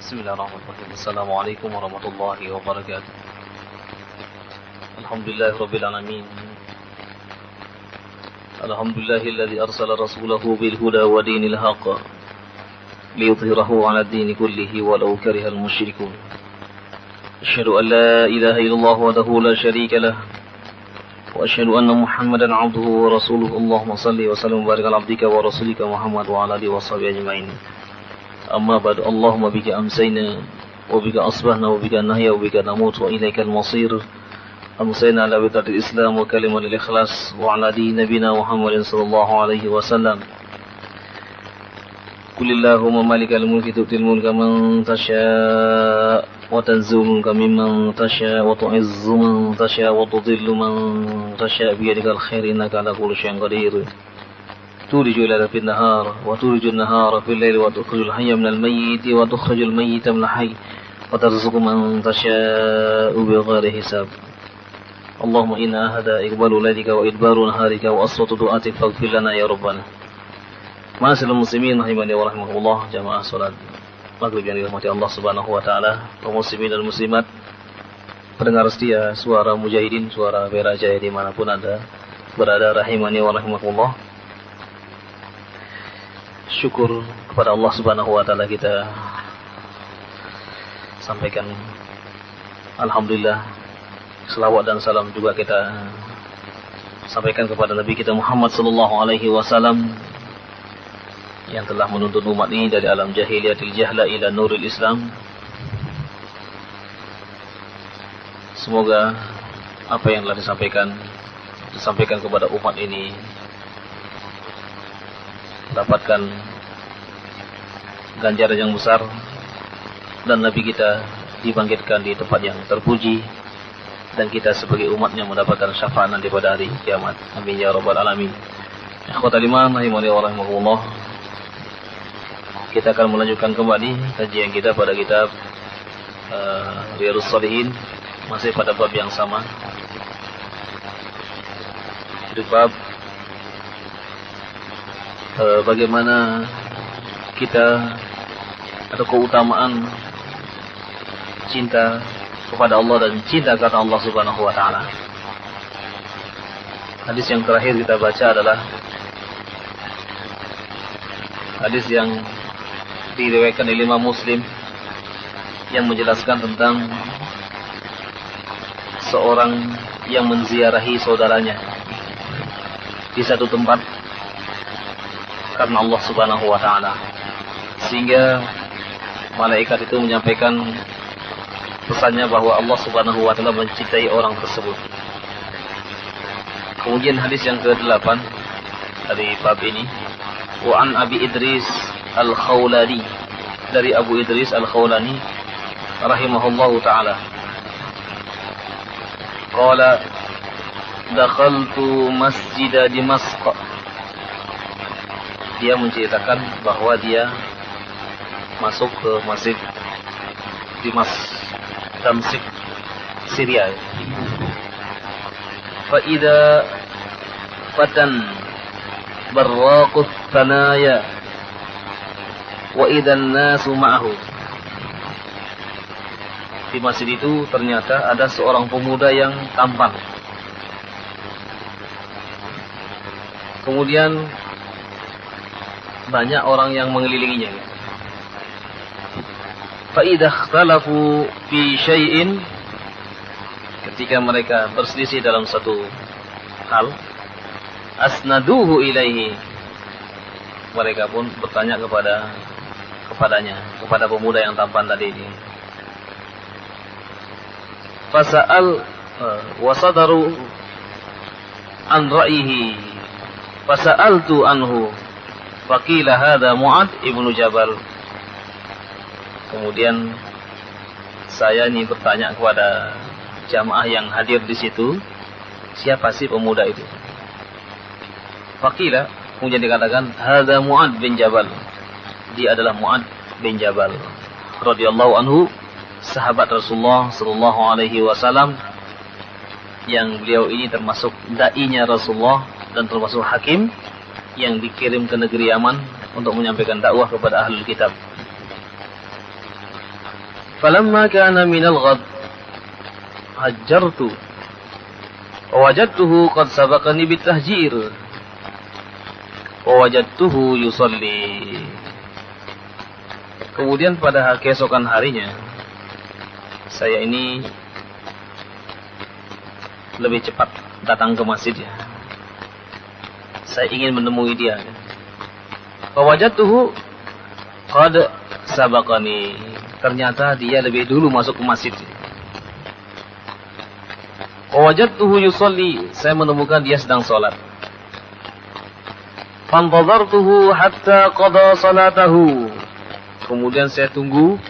Bismillahirrahmanirrahim. Assalamualaikum warahmatullahi wabarakatuh. Alhamdulillahi rabbil alamin. Alhamdulillahilladzi arsala rasulahu bil huda wa dinil haqq liyudhhirahu 'ala ad-dini kullihi walau karihal musyrikun. Asyhadu an la ilaha illallah wahdahu la syarika lah wa asyhadu anna Muhammadan 'abduhu wa rasuluhu. Allahumma shalli wa sallim wa barik 'ala 'abdika wa rasulika Muhammad wa 'ala alihi washabihi ajmain. Amma ba'du. Allahumma bika amsayna wa bika asbahna wa bika nahya wa bika namut wa ilaikal masir. Amsayna ala witratil Islam wa kalimatil ikhlas wa ala dini nabina Muhammadin sallallahu alaihi wasallam. Qulillahumma malikal mulki tu'til mulka man tasya wa tanzi'ul mulka mimman tasya wa tu'izzu man tasya wa tudhillu man tasya bi yadikal khair innaka ala kulli syai'in qadir. تولج الليل في النهار وتولج النهار في الليل وتخرج الحي من الميت وتخرج الميت من الحي وترزق من تشاء بغير حساب. اللهم إنا هذا إقبال ليلك وإدبار نهارك وأصوات دعاتك فاغفر لنا يا ربنا. Ma'asyiral muslimin rahimani wa rahimakumullah, jamaah salat maghrib yang dirahmati Allah Subhanahu wa taala, kaum muslimin dan muslimat, pendengar setia suara mujahidin, suara Bera Jaya dimanapun Anda berada, rahimani wa rahimakumullah. Syukur kepada Allah Subhanahu wa taala kita sampaikan alhamdulillah. Selawat dan salam juga kita sampaikan kepada Nabi kita Muhammad sallallahu alaihi wasallam yang telah menuntun umat ini dari alam jahiliyatil jahla ila nuril Islam. Semoga apa yang telah disampaikan kepada umat ini dapatkan ganjaran yang besar dan Nabi kita dibangkitkan di tempat yang terpuji dan kita sebagai umatnya mendapatkan syafaat nanti pada hari kiamat. Amin ya rabbal alamin. Ikhwatal iman rahimani wa rahimakumullah. Kita akan melanjutkan kembali kajian kita pada kitab Riyadhus Shalihin, masih pada bab yang sama. Di bab bagaimana kita atau keutamaan cinta kepada Allah dan cinta karena Allah Subhanahu wa taala. Hadis yang terakhir kita baca adalah hadis yang diriwayatkan oleh Imam Muslim yang menjelaskan tentang seorang yang menziarahi saudaranya di satu tempat karena Allah Subhanahu wa taala, sehingga malaikat itu menyampaikan pesannya bahwa Allah Subhanahu wa taala mencintai orang tersebut. Kemudian hadis yang ke-8 dari bab ini, wa an Abi Idris Al-Khawlani, dari Abu Idris Al-Khawlani rahimahullahu taala, qala dakhaltu masjid Dimashq. Dia menceritakan bahwa dia masuk ke masjid Damsyik, Syria. Fa idza fatan barraqut thanaya wa idzan nasu ma'ahu. Di masjid itu ternyata ada seorang pemuda yang tampan. Kemudian banyak orang yang mengelilinginya. Fa idza ikhtalafu fi syai'in, ketika mereka berselisih dalam satu hal, asnaduhu ilaihi, mereka pun bertanya kepada pemuda yang tampan tadi ini. Fasa'al wasadaru an ra'ihi fasa'altu anhu faqila hadha Mu'ad ibnu Jabal. Kemudian saya ini bertanya kepada jamaah yang hadir di situ, siapa sih pemuda itu? Faqila, kemudian dikatakan hadha Mu'ad bin Jabal. Dia adalah Mu'ad bin Jabal radhiyallahu anhu, sahabat Rasulullah sallallahu alaihi wasallam, yang beliau ini termasuk dai-nya Rasulullah dan termasuk hakim yang dikirim ke negeri Yaman untuk menyampaikan dakwah kepada ahlul kitab. Falamma kana minal ghad hajjartu wajadtuhu qad sabaqani bitahjir wajadtuhu yusalli. Kemudian pada keesokan harinya saya ini lebih cepat datang ke masjid ya. Saya ingin menemui dia. Wajadtuhu qad sabaqani. Ternyata dia lebih dulu masuk ke masjid. Wajadtuhu yusalli. Saya menemukan dia sedang salat. Fantadhartuhu hatta qada salatahu. Kemudian saya tunggu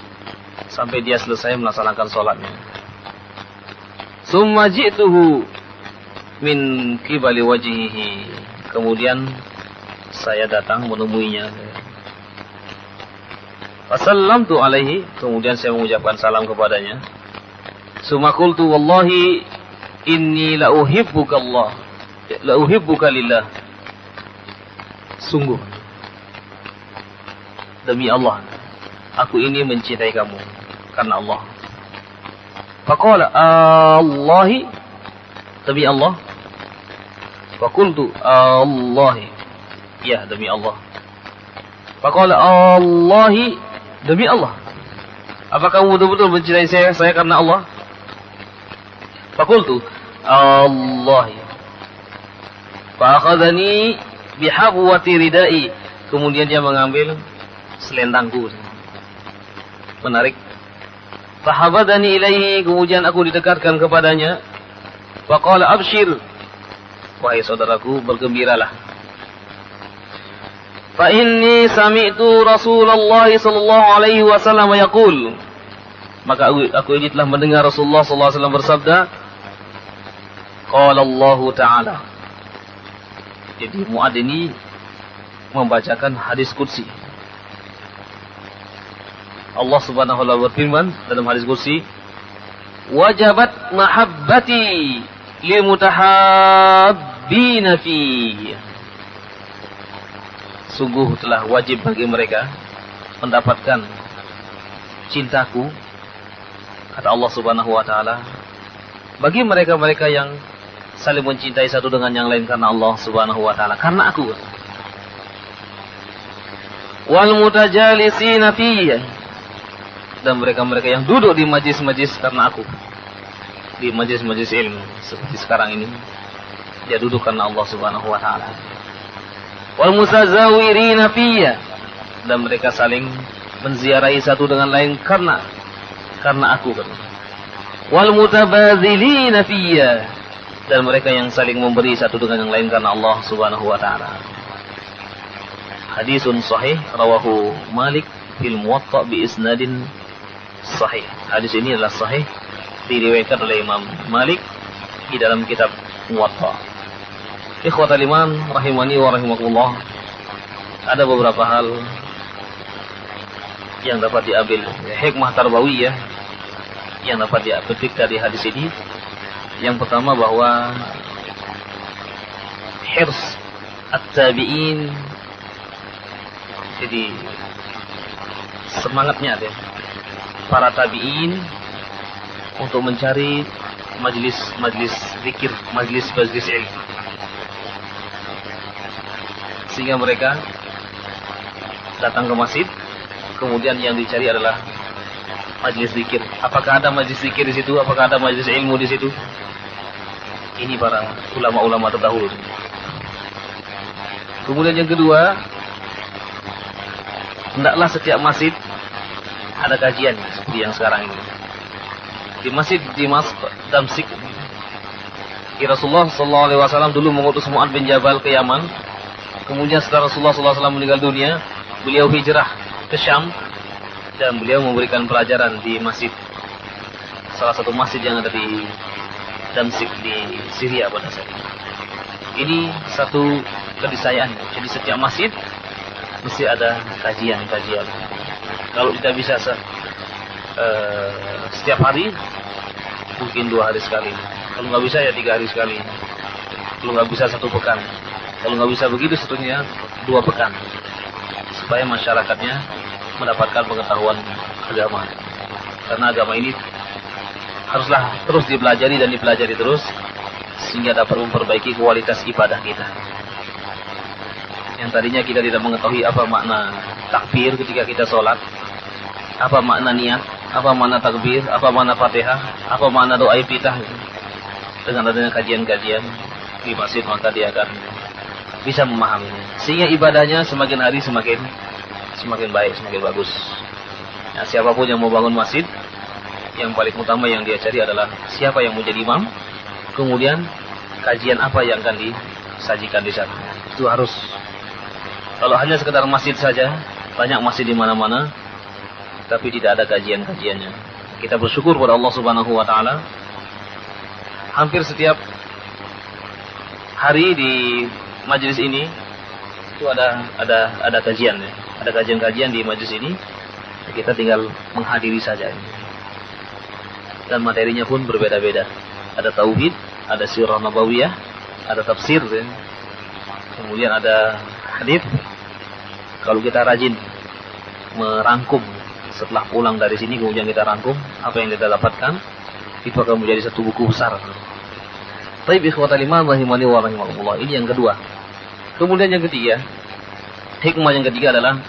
sampai dia selesai melaksanakan salatnya. Summa ji'tuhu min qibali wajhihi. Kemudian saya datang menemuinya. Fasallamtu alaihi. Kemudian saya mengucapkan salam kepadanya. Summa qultu wallahi inni la uhibbuka Allah. La uhibbuka lillah. Sungguh demi Allah, aku ini mencintai kamu karena Allah. Faqala Allahi, demi Allah. Faqultu Allahi, ya demi Allah. Faqala Allahi, demi Allah. Apakah kamu betul-betul mencintai saya karena Allah? Faqultu Allahi. Fa'akhadhani bihabwati ridai. Kemudian dia mengambil selendangku, menarik. Fahabadani ilaihi. Kemudian aku didekatkan kepadanya. Faqala abshir, wahai saudaraku, bergembiralah. Fa inni sami'tu Rasulullah sallallahu alaihi wasallam yaqul. Maka aku ini telah mendengar Rasulullah sallallahu alaihi wasallam bersabda, qala Allah Ta'ala. Jadi Mu'ad ini membacakan hadis qudsi. Allah Subhanahu wa ta'ala berfirman dalam hadis qudsi, wajabat mahabbati lil mutahabbina fi. Sungguh telah wajib bagi mereka mendapatkan cintaku, kata Allah Subhanahu wa ta'ala, bagi mereka-mereka yang saling mencintai satu dengan yang lain karena Allah Subhanahu wa ta'ala, karena aku. Wal mutajalisina fiyya, dan mereka-mereka yang duduk di majlis-majlis karena aku, di majlis-majlis ilmu seperti sekarang ini, dia duduk karena Allah Subhanahu wa ta'ala. Wal mutazawirina fiyya, dan mereka saling menziarahi satu dengan lain karena aku kan. Wal mutabadzilina fiyya, dan mereka yang saling memberi satu dengan yang lain karena Allah Subhanahu wa ta'ala. Hadisun sahih rawahu Malik fil Muwatta bi isnadin sahih. Hadis ini adalah sahih, diriwayatkan oleh Imam Malik di dalam kitab Muwatta. Ikhwatal iman rahimani wa rahimakumullah. Ada beberapa hal yang dapat diambil hikmah tarbawiyah yang dapat dipetik dari hadis ini. Yang pertama bahwa hirs at-tabi'in, jadi semangatnya ada para tabi'in untuk mencari majlis zikir, majlis ilmu, sehingga mereka datang ke masjid, kemudian yang dicari adalah majlis zikir. Apakah ada majlis zikir di situ? Apakah ada majlis ilmu di situ? Ini para ulama-ulama terdahulu. Kemudian yang kedua, hendaklah setiap masjid ada kajian seperti yang sekarang ini. Di masjid Damsyik, Rasulullah sallallahu alaihi wasallam dulu mengutus Mu'ad bin Jabal ke Yaman. Kemudian setelah Rasulullah sallallahu alaihi wasallam meninggal dunia, beliau hijrah ke Syam dan beliau memberikan pelajaran di masjid, salah satu masjid yang ada di Damsyik di Syria pada saat itu. Ini satu keniscayaan. Jadi setiap masjid mesti ada kajian. Kalau kita bisa setiap hari, mungkin 2 hari sekali. Kalau nggak bisa ya 3 hari sekali. Kalau nggak bisa 1 pekan. Kalau nggak bisa begitu, setidaknya 2 pekan, supaya masyarakatnya mendapatkan pengetahuan agama. Karena agama ini haruslah terus dipelajari dan dipelajari terus sehingga dapat memperbaiki kualitas ibadah kita. Yang tadinya kita tidak mengetahui apa makna takbir ketika kita sholat, apa makna niat, apa makna takbir, apa makna Fatihah, apa makna doa iftitah. Dengan adanya kajian-kajian di masjid maka dia akan bisa memahaminya. Sehingga ibadahnya semakin hari semakin baik, semakin bagus. Nah, siapapun yang mau bangun masjid, yang paling utama yang dia cari adalah siapa yang mau jadi imam, kemudian kajian apa yang akan disajikan di sana. Itu harus. Kalau hanya sekedar masjid saja, banyak masjid di mana-mana, tapi tidak ada kajian-kajiannya. Kita bersyukur kepada Allah Subhanahu wa taala. Hampir setiap hari di majelis ini itu ada kajian ya. Ada kajian-kajian di majelis ini. Kita tinggal menghadiri saja. Dan materinya pun berbeda-beda. Ada tauhid, ada sirah nabawiyah, ada tafsir ya. Kemudian ada hadis. Kalau kita rajin merangkum setelah pulang dari sini, kemudian kita rangkum apa yang kita dapatkan, itu akan menjadi satu buku besar. Baik, ikhwatal iman rahimani wa rahimakumullah. Ini yang kedua. Kemudian yang ketiga, hikmah yang ketiga adalah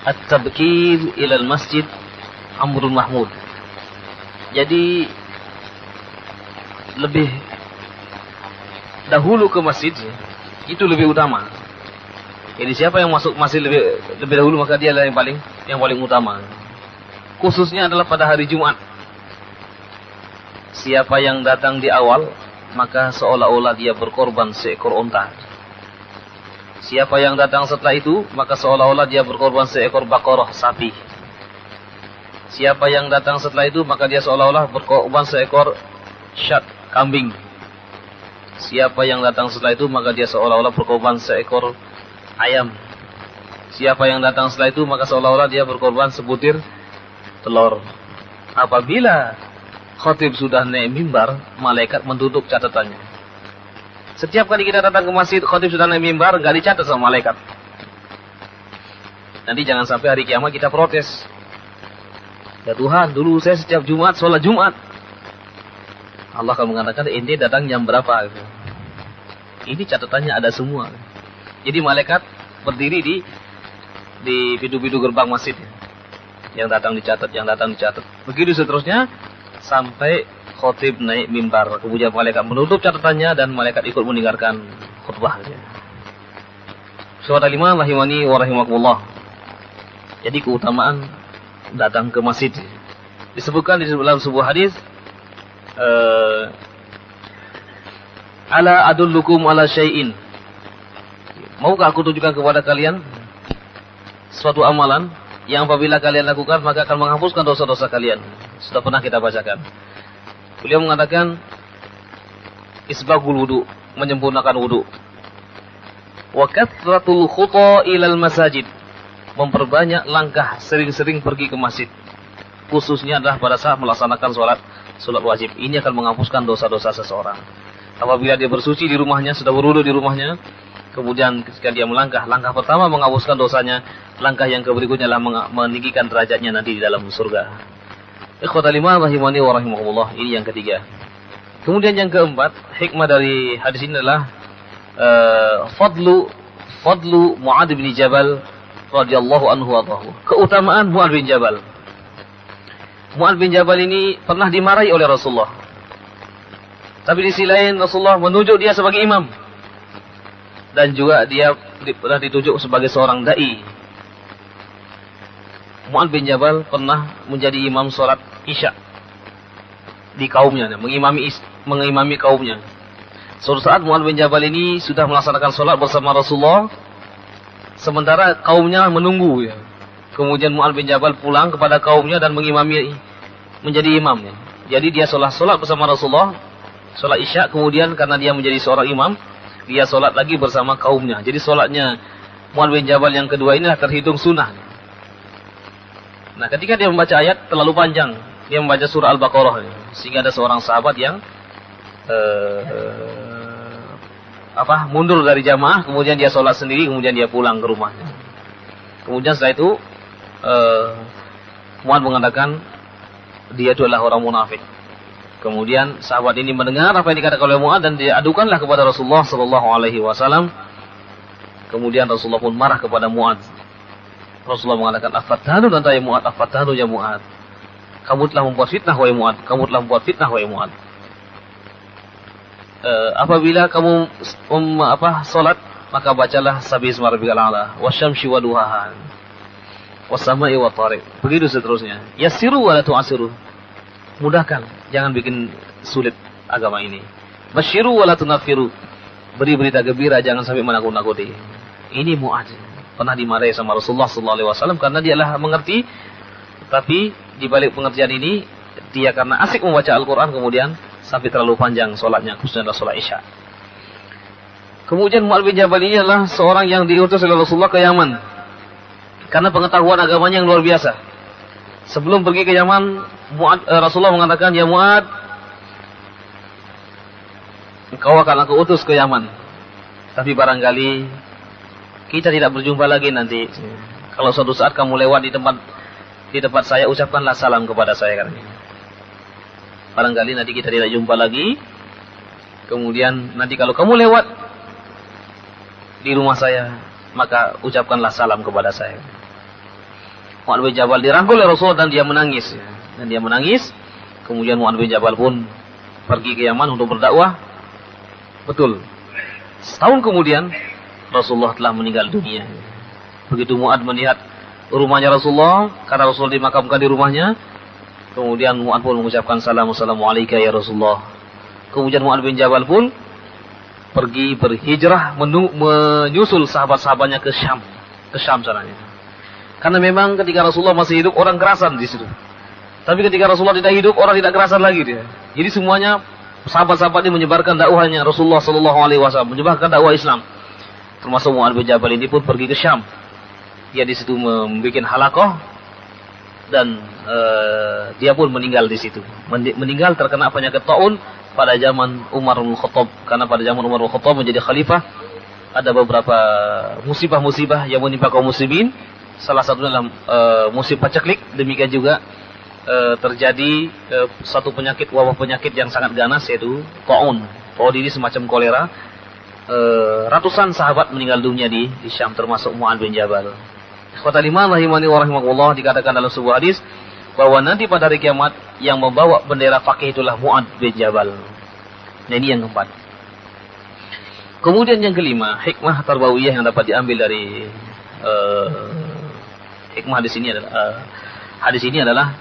at-tabkir ilal masjid amrun mahmud. Jadi lebih dahulu ke masjid itu lebih utama. Jadi siapa yang masuk masjid lebih dahulu maka dia adalah yang paling utama. Khususnya adalah pada hari Jumat. Siapa yang datang di awal maka seolah-olah dia berkorban seekor unta. Siapa yang datang setelah itu maka seolah-olah dia berkorban seekor baqarah sapi. Siapa yang datang setelah itu maka dia seolah-olah berkorban seekor syat kambing. Siapa yang datang setelah itu maka dia seolah-olah berkorban seekor ayam. Siapa yang datang setelah itu maka seolah-olah dia berkorban sebutir telur. Apabila khatib sudah naik mimbar, malaikat menutup catatannya. Setiap kali kita datang ke masjid, khatib sudah naik mimbar, enggak dicatat sama malaikat. Nanti jangan sampai hari kiamat kita protes. Ya Tuhan, dulu saya setiap Jumat sholat Jumat. Allah akan mengatakan, ente datang jam berapa? Ini catatannya ada semua. Jadi malaikat berdiri di pintu-pintu gerbang masjid. Yang datang dicatat, yang datang dicatat. Begitu seterusnya sampai khatib naik mimbar. Kemudian malaikat menutup catatannya dan malaikat ikut meninggalkan khutbah. Saudara lima rahimani wa rahimakumullah. Jadi keutamaan datang ke masjid disebutkan di dalam sebuah hadis, ala adullukum ala syai'in. Maukah aku tunjukkan kepada kalian suatu amalan yang apabila kalian lakukan maka akan menghapuskan dosa-dosa kalian. Sudah pernah kita bacakan. Beliau mengatakan isbagul wudu, menyempurnakan wudu. Wa kathratul khuta ilal masajid, memperbanyak langkah, sering-sering pergi ke masjid. Khususnya adalah pada saat melaksanakan salat wajib. Ini akan menghapuskan dosa-dosa seseorang. Apabila dia bersuci di rumahnya, sudah berwudu di rumahnya, kemudian ketika dia melangkah, langkah pertama menghapuskan dosanya, langkah yang berikutnya adalah meninggikan derajatnya nanti di dalam surga. Ikhwatal iman rahimani wa rahimakumullah. Ini yang ketiga. Kemudian yang keempat, hikmah dari hadis ini adalah fadlu Mu'adz bin Jabal radhiyallahu anhu wa radhahu. Keutamaan Mu'adz bin Jabal. Mu'adz bin Jabal ini pernah dimarahi oleh Rasulullah. Tapi di sisi lain Rasulullah menunjuk dia sebagai imam. Dan juga dia pernah ditunjuk sebagai seorang dai. Mu'adz bin Jabal pernah menjadi imam salat Isya di kaumnya, mengimami kaumnya. Suatu saat Mu'adz bin Jabal ini sudah melaksanakan salat bersama Rasulullah, sementara kaumnya menunggu ya. Kemudian Mu'adz bin Jabal pulang kepada kaumnya dan mengimami, menjadi imamnya. Jadi dia salat bersama Rasulullah, salat Isya, kemudian karena dia menjadi seorang imam, dia salat lagi bersama kaumnya. Jadi salatnya Mu'adz bin Jabal yang kedua inilah terhitung sunnah. Nah, ketika dia membaca ayat terlalu panjang, dia membaca surah Al-Baqarah, sehingga ada seorang sahabat yang mundur dari jamaah, kemudian dia sholat sendiri, kemudian dia pulang ke rumahnya. Kemudian setelah itu Mu'adz mengatakan dia itu adalah orang munafik. Kemudian sahabat ini mendengar apa yang dikatakan oleh Mu'adz dan dia adukanlah kepada Rasulullah sallallahu alaihi wasallam. Kemudian Rasulullah pun marah kepada Mu'adz. Rasulullah mengatakan, "Afatanu anta ya Mu'adz, afatanu ya Mu'adz. Kamu telah membuat fitnah wahai Mu'adz, kamu telah membuat fitnah wahai Mu'adz. Apabila kamu salat, maka bacalah sabbihisma rabbikal a'la wasyamsi waduhaha was-sama'i wat-thariq." Begitu seterusnya. Yassiru wa la tu'assiru. Mudahkan, jangan bikin sulit agama ini. Basyiru wa la tunaffiru. Beri berita gembira, jangan sampai menakut-nakuti. Ini Mu'adz pernah dimarahi sama Rasulullah sallallahu alaihi wasallam karena dialah mengerti, tapi di balik pengertian ini dia karena asik membaca Al-Qur'an kemudian sampai terlalu panjang salatnya, khususnya adalah salat Isya. Kemudian Mu'adz bin Jabal ini adalah seorang yang diutus oleh Rasulullah ke Yaman karena pengetahuan agamanya yang luar biasa. Sebelum pergi ke Yaman, Rasulullah mengatakan, "Ya Mu'adz, engkau akan aku utus ke Yaman. Tapi barangkali kita tidak berjumpa lagi nanti. Kalau suatu saat kamu lewat di tempat saya, ucapkanlah salam kepada saya," katanya. Barangkali nanti kita tidak jumpa lagi. Kemudian nanti kalau kamu lewat di rumah saya, maka ucapkanlah salam kepada saya. Mu'adz bin Jabal dirangkul oleh Rasulullah dan dia menangis. Kemudian Mu'adz bin Jabal pun pergi ke Yaman untuk berdakwah. Betul. Setahun kemudian Rasulullah telah meninggal dunia. Begitu Mu'adz melihat rumahnya Rasulullah, karena Rasulullah dimakamkan di rumahnya, kemudian Mu'adz pun mengucapkan assalamu alayka ya Rasulullah. Kemudian Mu'adz bin Jabal pun pergi berhijrah menyusul sahabat-sahabatnya ke Syam sananya. Karena memang ketika Rasulullah masih hidup orang kerasan di situ. Tapi ketika Rasulullah tidak hidup orang tidak kerasan lagi dia. Jadi semuanya sahabat-sahabat ini menyebarkan dakwahnya Rasulullah sallallahu alaihi wasallam, menyebarkan dakwah Islam. Termasuk Mu'adz bin Jabal ini pun pergi ke Syam. Dia di situ membuat halaqah dan dia pun meninggal di situ. Meninggal terkena penyakit taun pada zaman Umar bin Khattab. Karena pada zaman Umar bin Khattab menjadi khalifah, ada beberapa musibah-musibah yang menimpa kaum muslimin. Salah satunya adalah musim paceklik. Demikian juga terjadi satu penyakit, wabah penyakit yang sangat ganas, yaitu taun. Taun ini semacam kolera. Ratusan sahabat meninggal dunia di Syam, termasuk Mu'adz bin Jabal. Ikhwatal iman rahimani wa rahimakumullah, dikatakan dalam sebuah hadis bahwa nanti pada hari kiamat yang membawa bendera fakih itulah Mu'adz bin Jabal. Nah, ini yang keempat. Kemudian yang kelima, hikmah tarbawiyah yang dapat diambil dari hikmah hadis ini adalah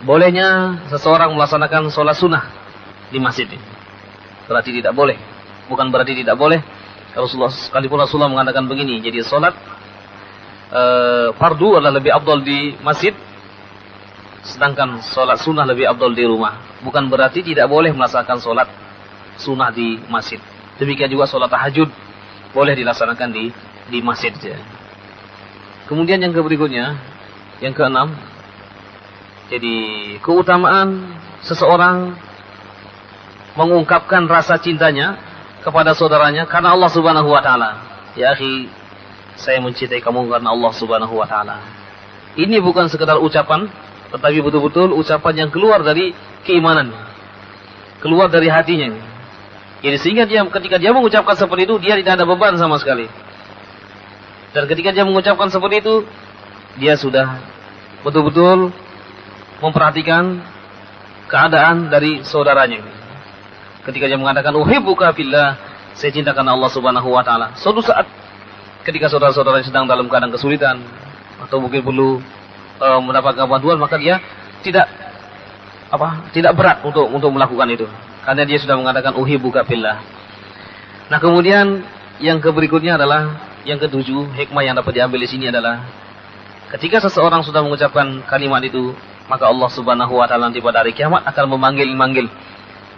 bolehnya seseorang melaksanakan sholat sunnah di masjid ini. Berarti tidak boleh, bukan berarti tidak boleh. Rasulullah sekalipun Rasulullah mengatakan begini, jadi sholat fardu adalah lebih afdal di masjid, sedangkan sholat sunnah lebih afdal di rumah. Bukan berarti tidak boleh melaksanakan sholat sunnah di masjid. Demikian juga sholat tahajud boleh dilaksanakan di masjid. Kemudian yang berikutnya, yang keenam, jadi keutamaan seseorang mengungkapkan rasa cintanya kepada saudaranya karena Allah Subhanahu wa taala. Ya akhi, saya mencintai kamu karena Allah Subhanahu wa taala. Ini bukan sekedar ucapan, tetapi betul-betul ucapan yang keluar dari keimanan, keluar dari hatinya. Jadi sehingga ketika dia mengucapkan seperti itu, dia tidak ada beban sama sekali. Dan ketika dia mengucapkan seperti itu, dia sudah betul-betul memperhatikan keadaan dari saudaranya. Ketika dia mengatakan uhibbuka fillah, saya cinta karena Allah Subhanahu wa taala. Suatu saat ketika saudara-saudara sedang dalam keadaan kesulitan atau mungkin perlu mendapatkan bantuan, maka dia tidak berat untuk melakukan itu. Karena dia sudah mengatakan uhibbuka fillah. Nah, kemudian yang berikutnya adalah yang ketujuh, hikmah yang dapat diambil di sini adalah ketika seseorang sudah mengucapkan kalimat itu, maka Allah Subhanahu wa taala nanti pada hari kiamat akan memanggil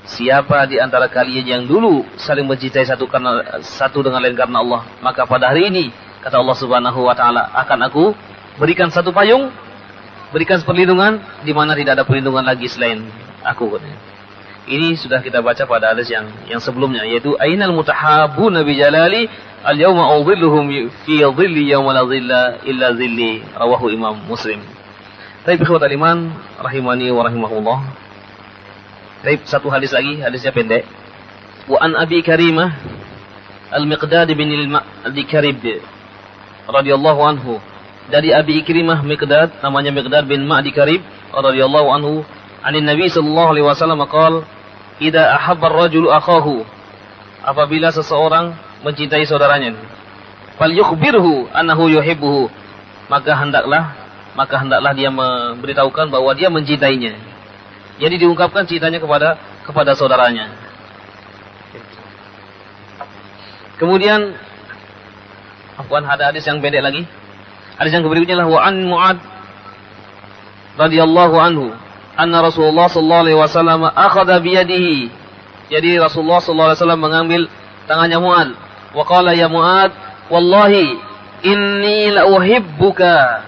siapa di antara kalian yang dulu saling mencintai satu dengan lain karena Allah, maka pada hari ini kata Allah Subhanahu wa taala akan aku berikan satu payung, berikan perlindungan di mana tidak ada perlindungan lagi selain aku. Ini sudah kita baca pada hadis yang sebelumnya, yaitu ainal mutahabuna bi jalali al-yawma udhilluhum fi dhilli yawma la dhilla illa dhilli, rawahu Imam Muslim. Baik, ikhwatal iman rahimani wa rahimakumullah. Baik, satu hadis lagi, hadisnya pendek. Wa an Abi Karimah Al-Miqdad bin Al-Karib radhiyallahu anhu, dari Abi Ikrimah Miqdad, namanya Miqdad bin Ma'di Karib radhiyallahu anhu, anin Nabi sallallahu alaihi wasallam qala, idza ahabba ar-rajulu akhahu, apabila seseorang mencintai saudaranya, fal yukhbirhu annahu yuhibbuhu, maka hendaklah dia memberitahukan bahwa dia mencintainya. Jadi diungkapkan cintanya kepada saudaranya. Kemudian ada hadis yang pendek lagi. Hadis yang berikutnya adalah wa an Mu'ad radhiyallahu anhu anna Rasulullah sallallahu alaihi wasallam akhadha bi yadihi. Jadi Rasulullah sallallahu alaihi wasallam mengambil tangannya Mu'ad. Wa qala ya Mu'ad, wallahi inni la uhibbuka.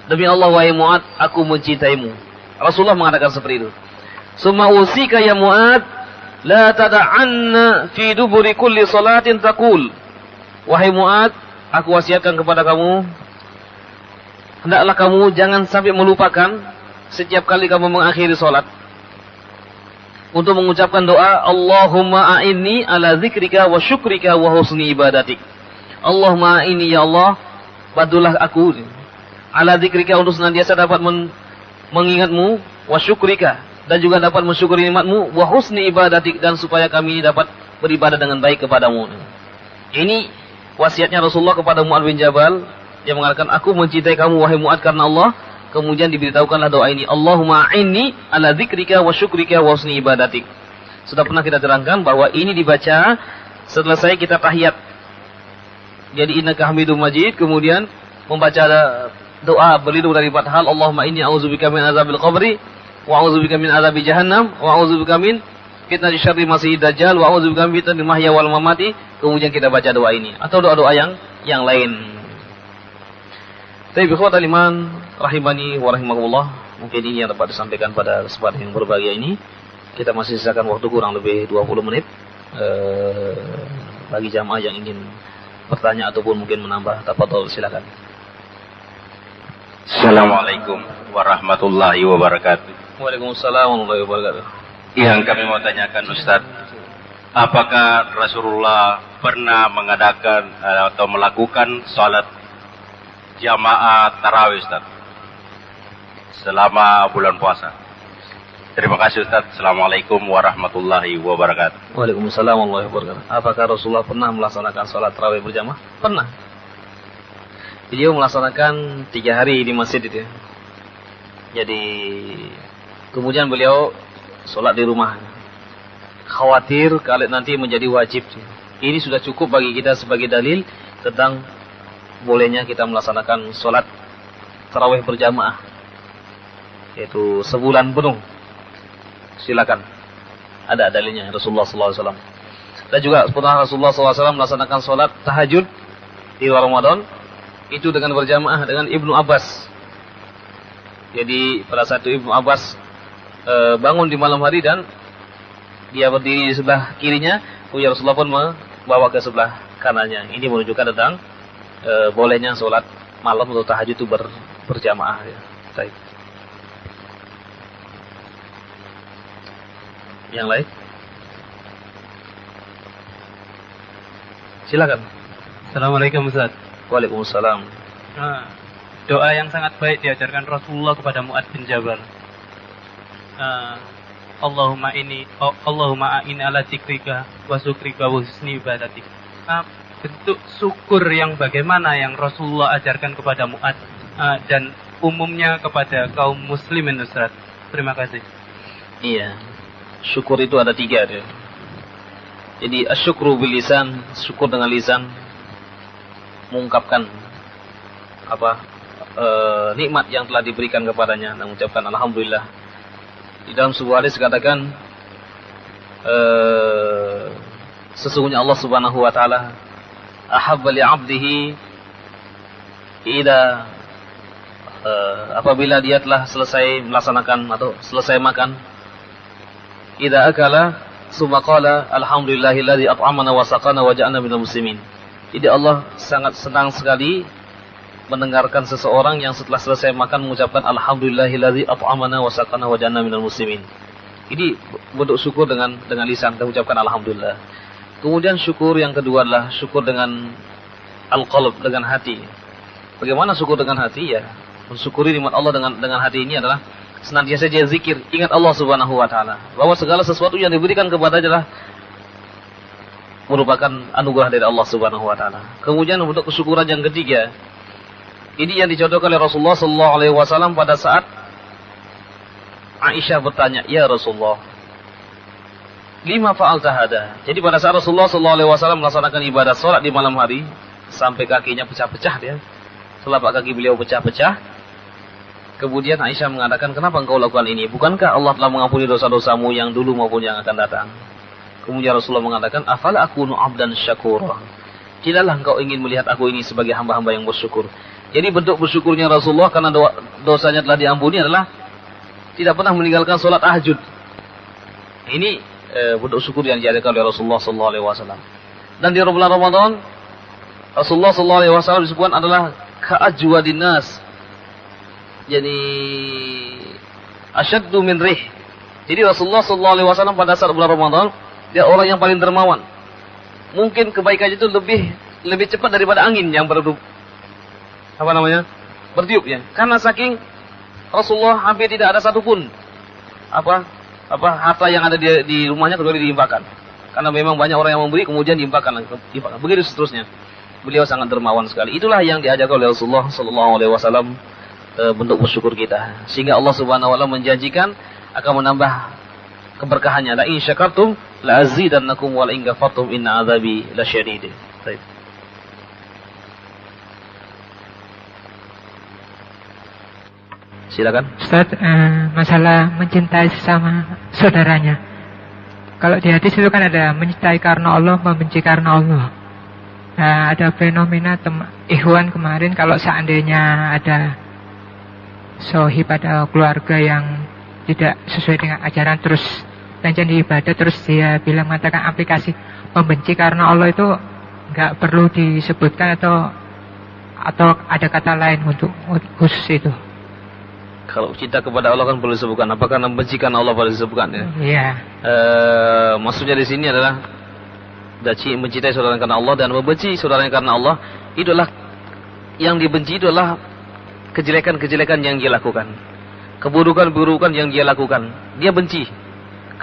Demi Allah wahai Mu'ad, aku mencintaimu. Rasulullah mengatakan seperti itu. Summa usika ya Mu'ad, la tada'anna fi duburi kulli salatin taqul. Wahai Mu'ad, aku wasiatkan kepada kamu, hendaklah kamu jangan sampai melupakan setiap kali kamu mengakhiri salat untuk mengucapkan doa, Allahumma a'inni ala zikrika wa syukrika wa husni ibadatik. Allahumma a'inni, ya Allah, bantulah aku ala zikrika, untuk senantiasa dapat mengingatmu, wa syukrika, dan juga dapat mensyukuri nikmatmu, wa husni ibadatik, dan supaya kami ini dapat beribadah dengan baik kepadamu. Ini wasiatnya Rasulullah kepada Mu'ad bin Jabal, yang mengatakan, aku mencintai kamu wahai Mu'ad karena Allah. Kemudian diberitahukanlah doa ini, Allahumma a'inni ala dzikrika wa syukrika wa husni ibadatik. Sudah pernah kita terangkan bahwa ini dibaca selesai kita tahiyat. Jadi innaka hamidum majid, kemudian membaca doa berlindung dari empat hal, Allahumma inni a'udzubika min azabil qabri wa a'udzubika min azabi jahannam wa a'udzubika min fitnati syarri masiihid dajjal wa a'udzubika min fitnatil mahya wal mamati. Kemudian kita baca doa ini atau doa-doa yang lain. Tapi ikhwatal iman rahimani wa rahimakumullah, mungkin ini yang dapat disampaikan pada kesempatan yang berbahagia ini. Kita masih sisakan waktu kurang lebih 20 menit bagi jamaah yang ingin bertanya ataupun mungkin menambah, tafadhol silakan. Assalamualaikum warahmatullahi wabarakatuh. Waalaikumsalam warahmatullahi wabarakatuh. Yang kami mau tanyakan Ustaz, apakah Rasulullah pernah mengadakan atau melakukan salat jamaah tarawih Ustaz selama bulan puasa? Terima kasih Ustaz. Assalamualaikum warahmatullahi wabarakatuh. Waalaikumsalam warahmatullahi wabarakatuh. Apakah Rasulullah pernah melaksanakan salat tarawih berjamaah? Pernah. Beliau melaksanakan 3 hari di masjid itu. Jadi kemudian beliau salat di rumah. Khawatir kalau nanti menjadi wajib. Ini sudah cukup bagi kita sebagai dalil tentang bolehnya kita melaksanakan sholat tarawih berjamaah, yaitu sebulan penuh. Silakan, ada dalilnya Rasulullah SAW. Dan juga pernah Rasulullah SAW melaksanakan sholat tahajud di Ramadan itu dengan berjamaah dengan Ibnu Abbas. Jadi pada saat itu Ibnu Abbas bangun di malam hari dan dia berdiri di sebelah kirinya, kemudian Rasulullah pun membawa ke sebelah kanannya. Ini menunjukkan tentang bolehnya sholat malam atau tahajud itu berjamaah. Ya. Baik. Yang lain? Silakan. Assalamualaikum Ustaz. Waalaikumsalam. Doa yang sangat baik diajarkan Rasulullah kepada Mu'ad bin Jabal. Allahumma a'inni ala dzikrika wa syukrika wa husni ibadatik. Bentuk syukur yang bagaimana yang Rasulullah ajarkan kepada Mu'ad dan umumnya kepada kaum muslimin Ustaz. Terima kasih. Iya. Syukur itu ada 3 dia. Jadi asyukru bil lisan, syukur dengan lisan, mengungkapkan nikmat yang telah diberikan kepadanya dan mengucapkan alhamdulillah. Di dalam sebuah hadis katakan sesungguhnya Allah Subhanahu wa taala ahabba li 'abdihi apabila dia telah selesai melaksanakan atau selesai makan, idza akala summa qala alhamdulillahilladzi at'amana wa saqana wa ja'alna minal muslimin. Jadi Allah sangat senang sekali mendengarkan seseorang yang setelah selesai makan mengucapkan alhamdulillahilladzi at'amana wa saqana wa ja'alna minal muslimin. Ini bentuk syukur dengan lisan, kita ucapkan alhamdulillah. Kemudian syukur yang kedua adalah syukur dengan al-qalb, dengan hati. Bagaimana syukur dengan hati? Ya, mensyukuri nikmat Allah dengan hati ini adalah senantiasa dia zikir, ingat Allah Subhanahu wa taala, bahwa segala sesuatu yang diberikan kepada adalah merupakan anugerah dari Allah Subhanahu wa taala. Kemudian untuk kesyukuran yang ketiga, ini yang dicontohkan oleh Rasulullah sallallahu alaihi wasallam pada saat Aisyah bertanya, "Ya Rasulullah, lima fa'alta hada?" Jadi pada saat Rasulullah sallallahu alaihi wasallam melaksanakan ibadah salat di malam hari sampai kakinya pecah-pecah dia. Telapak kaki beliau pecah-pecah. Kemudian Aisyah mengatakan, "Kenapa engkau lakukan ini? Bukankah Allah telah mengampuni dosa-dosamu yang dulu maupun yang akan datang?" Kemudian Rasulullah mengatakan, "Afala akunu 'abdan syakura?" Tidaklah engkau ingin melihat aku ini sebagai hamba-hamba yang bersyukur. Jadi bentuk bersyukurnya Rasulullah karena dosanya telah diampuni adalah tidak pernah meninggalkan sholat tahajud. Ini bentuk syukur yang diajarkan oleh Rasulullah sallallahu alaihi wasallam. Dan di bulan Ramadan Rasulullah sallallahu alaihi wasallam disebutkan adalah ka'ajwadin nas. Jadi asyaddu min rih. Jadi Rasulullah sallallahu alaihi wasallam pada saat bulan Ramadan dia orang yang paling dermawan. Mungkin kebaikannya itu lebih cepat daripada angin yang bertiup ya. Karena saking Rasulullah hampir tidak ada satupun harta yang ada di rumahnya kecuali diinfakkan. Karena memang banyak orang yang memberi kemudian diinfakkan. Begitu seterusnya. Beliau sangat dermawan sekali. Itulah yang diajarkan oleh Rasulullah sallallahu alaihi wasallam bentuk bersyukur kita. Sehingga Allah Subhanahu wa taala menjanjikan akan menambah keberkahannya. La in syakartum la azidannakum wa la in kafartum inna adzabi lasyadid. Baik. Silakan. Ustaz, masalah mencintai sesama saudaranya. Kalau di hadis itu kan ada mencintai karena Allah, membenci karena Allah. Nah, ada fenomena ikhwan kemarin kalau seandainya ada sohib pada keluarga yang tidak sesuai dengan ajaran terus janji ibadah terus dia bilang mengatakan aplikasi membenci karena Allah itu nggak perlu disebutkan atau ada kata lain untuk khusus itu. Kalau cinta kepada Allah kan perlu disebutkan. Apakah membenci karena Allah perlu disebutkan ya? Iya. Maksudnya di sini adalah mencintai saudaranya karena Allah dan membenci saudaranya karena Allah. Itulah yang dibenci, itu adalah kejelekan-kejelekan yang dia lakukan, keburukan-burukan yang dia lakukan. Dia benci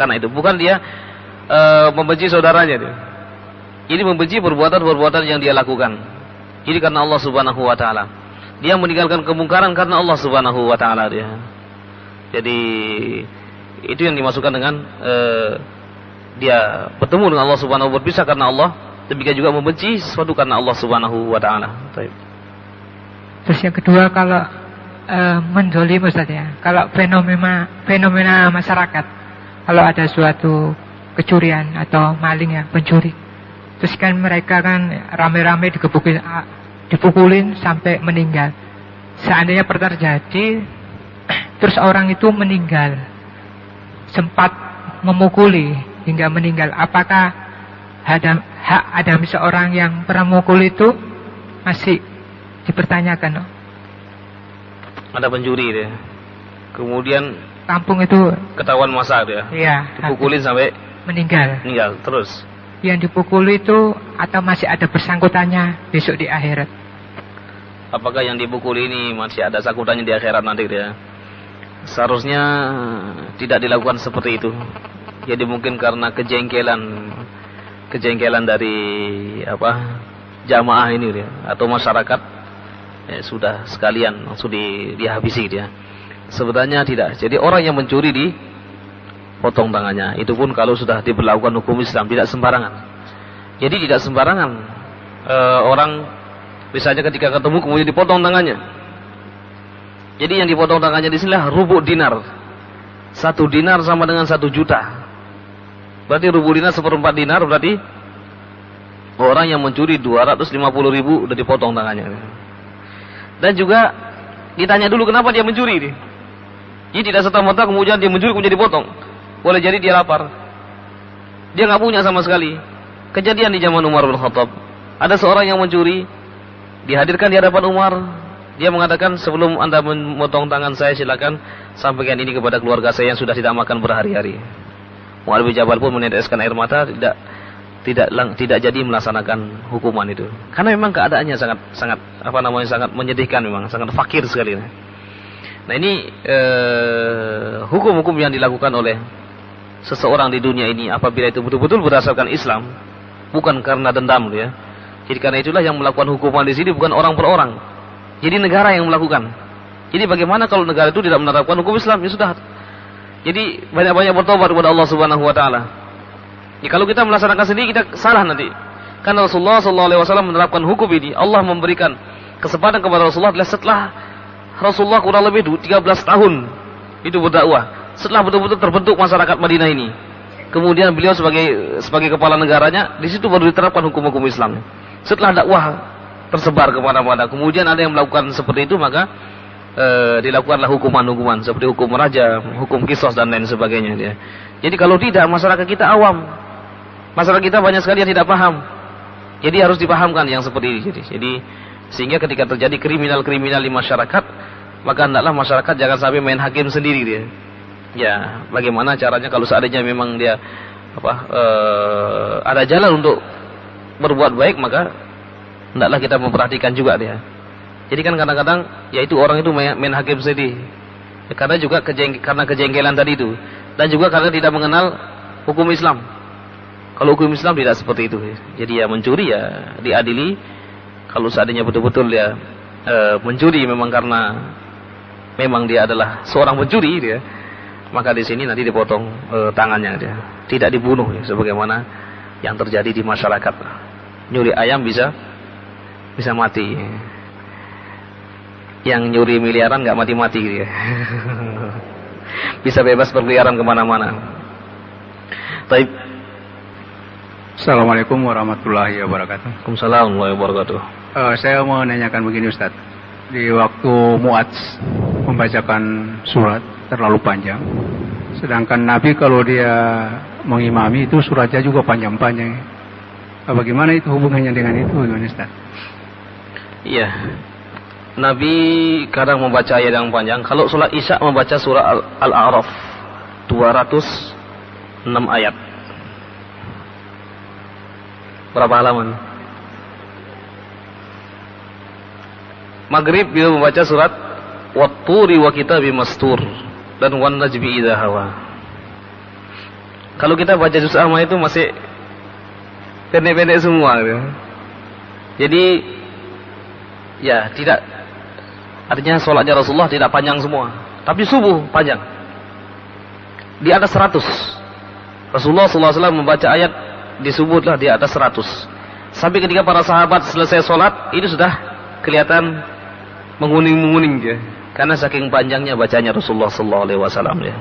karena itu, bukan dia membenci saudaranya dia. Ini membenci perbuatan-perbuatan yang dia lakukan. Jadi karena Allah Subhanahu wa taala. Dia meninggalkan kemungkaran karena Allah Subhanahu wa taala dia. Jadi itu yang dimasukkan dengan dia bertemu dengan Allah Subhanahu wa taala, berpisah karena Allah, demikian juga membenci sesuatu karena Allah Subhanahu wa taala. Baik. Terus yang kedua kalau menzolim Ustaz ya. Kalau fenomena masyarakat, kalau ada suatu kecurian atau maling ya, pencuri. Terus kan mereka kan rame-rame dipukulin sampai meninggal. Seandainya pernah terjadi terus orang itu meninggal, sempat memukuli hingga meninggal, apakah hak ada seorang yang pernah memukul itu masih dipertanyakan? Ada pencuri dia, kemudian kampung itu ketahuan masa dia, iya, dipukulin sampai meninggal. Terus yang dipukuli itu atau masih ada bersangkutannya besok di akhirat? Apakah yang dipukuli ini masih ada sangkutannya di akhirat nanti dia? Seharusnya tidak dilakukan seperti itu. Jadi mungkin karena kejengkelan dari jamaah ini dia, atau masyarakat sudah sekalian langsung dihabisi dia. Sebenarnya tidak. Jadi orang yang mencuri potong tangannya. Itu pun kalau sudah diberlakukan hukum Islam, tidak sembarangan. Jadi tidak sembarangan orang misalnya ketika ketemu kemudian dipotong tangannya. Jadi yang dipotong tangannya di sinilah rubu dinar. 1 dinar sama dengan 1 juta. Berarti rubu dinar 1/4 dinar, berarti orang yang mencuri 250.000 udah dipotong tangannya. Dan juga ditanya dulu kenapa dia mencuri ini. Jadi tidak serta-merta kemudian dia mencuri kemudian dipotong. Boleh jadi dia lapar. Dia nggak punya sama sekali. Kejadian di zaman Umar bin Khattab. Ada seorang yang mencuri, dihadirkan di hadapan Umar. Dia mengatakan, sebelum Anda memotong tangan saya, silakan sampaikan ini kepada keluarga saya yang sudah tidak makan berhari-hari. Mu'adz bin Jabal pun meneteskan air mata, tidak jadi melaksanakan hukuman itu. Karena memang keadaannya sangat menyedihkan, memang sangat fakir sekali. Nah, ini hukum-hukum yang dilakukan oleh seseorang di dunia ini apabila itu betul-betul berdasarkan Islam, bukan karena dendam, ya. Jadi karena itulah yang melakukan hukuman di sini bukan orang per orang. Jadi negara yang melakukan. Jadi bagaimana kalau negara itu tidak menerapkan hukum Islam? Ya sudah. Jadi banyak-banyak bertobat kepada Allah Subhanahu wa taala. Ya, kalau kita melaksanakan sendiri kita salah nanti. Karena Rasulullah SAW menerapkan hukum ini, Allah memberikan kesempatan kepada Rasulullah setelah Rasulullah kurang lebih 13 tahun itu berdakwah. Setelah betul-betul terbentuk masyarakat Madinah ini. Kemudian beliau sebagai kepala negaranya, di situ baru diterapkan hukum-hukum Islam. Setelah dakwah tersebar kemana-mana, kemudian ada yang melakukan seperti itu, maka dilakukanlah hukuman-hukuman seperti hukum rajam, hukum qisas dan lain sebagainya. Ya. Jadi kalau tidak, masyarakat kita awam, masyarakat kita banyak sekali yang tidak paham. Jadi harus dipahamkan yang seperti ini. Jadi sehingga ketika terjadi kriminal-kriminal di masyarakat, maka hendaklah masyarakat jangan sampai main hakim sendiri dia. Ya, bagaimana caranya kalau seandainya memang dia ada jalan untuk berbuat baik, maka hendaklah kita memperhatikan juga dia. Jadi kan kadang-kadang ya itu orang itu main hakim sendiri. Ya, karena juga karena kejengkelan tadi itu, dan juga karena tidak mengenal hukum Islam. Kalau hukum Islam tidak seperti itu. Jadi ya mencuri ya diadili. Kalau seandainya betul-betul dia mencuri memang karena memang dia adalah seorang pencuri dia, maka di sini nanti dipotong tangannya dia. Tidak dibunuh ya, sebagaimana yang terjadi di masyarakat. Nyuri ayam bisa mati. Yang nyuri miliaran nggak mati-mati gitu ya. Bisa bebas berkeliaran kemana-mana. Baik. Assalamualaikum warahmatullahi wabarakatuh. Waalaikumsalam warahmatullahi wabarakatuh. Saya mau menanyakan begini Ustaz. Di waktu Mu'adz membacakan surat terlalu panjang, sedangkan Nabi kalau dia mengimami itu suratnya juga panjang-panjang. Bagaimana itu hubungannya dengan itu, gimana Ustaz? Iya. Nabi kadang membaca ayat yang panjang. Kalau sholat Isya membaca surah Al-A'raf 206 ayat. Berapa halaman? Maghrib beliau membaca surat Wat-Turi wa Kitabim Mastur dan Wan Najmi Idza Hawa. Kalau kita baca juz amma itu masih pendek-pendek semua gitu. Jadi ya tidak, artinya sholatnya Rasulullah tidak panjang semua, tapi subuh panjang, di atas 100. Rasulullah SAW membaca ayat di subuh lah di atas 100. Sampai ketika para sahabat selesai sholat, itu sudah kelihatan menguning-menguning ya, karena saking panjangnya bacanya Rasulullah SAW ya.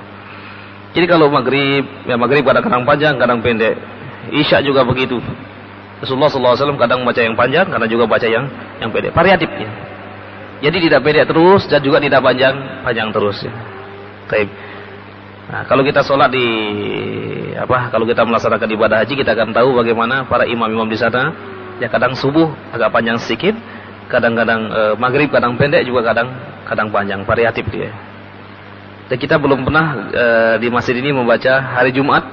Jadi kalau maghrib kadang-kadang panjang, kadang pendek. Isya juga begitu. Rasulullah SAW kadang baca yang panjang, kadang juga baca yang pendek. Variatif ya. Jadi tidak pendek terus dan juga tidak panjang terus ya. Baik. Nah, kalau kita sholat kalau kita melaksanakan ibadah haji, kita akan tahu bagaimana para imam-imam di sana. Ya kadang subuh agak panjang sedikit, kadang-kadang maghrib kadang pendek, juga kadang panjang, variatif dia. Dan kita belum pernah di masjid ini membaca hari Jumat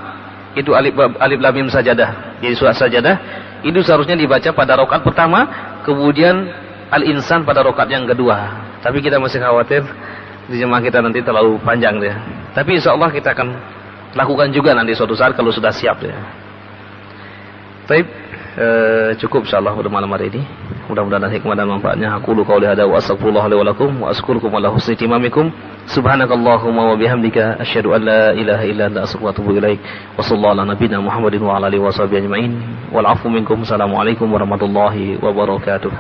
itu alif lam mim sajadah. Jadi surat sajadah itu seharusnya dibaca pada rakaat pertama, kemudian Al-Insan pada rakaat yang kedua. Tapi kita masih khawatir di jemaah kita nanti terlalu panjang dia. Tapi insya Allah kita akan lakukan juga nanti suatu saat kalau sudah siap ya. Baik, cukup insya Allah pada malam hari ini. Mudah-mudahan hikmah dan manfaatnya. Aqulu qouli hadza wa astaghfirullah li wa lakum wa askurukum ala husni timamikum. Subhanakallahumma wa bihamdika asyhadu an la ilaha illa anta astaghfiruka wa atubu ilaik. Wa sallallahu ala nabiyyina Muhammadin wa ala alihi wa sahbihi ajmain. Wal 'afwu minkum. Assalamualaikum warahmatullahi wabarakatuh.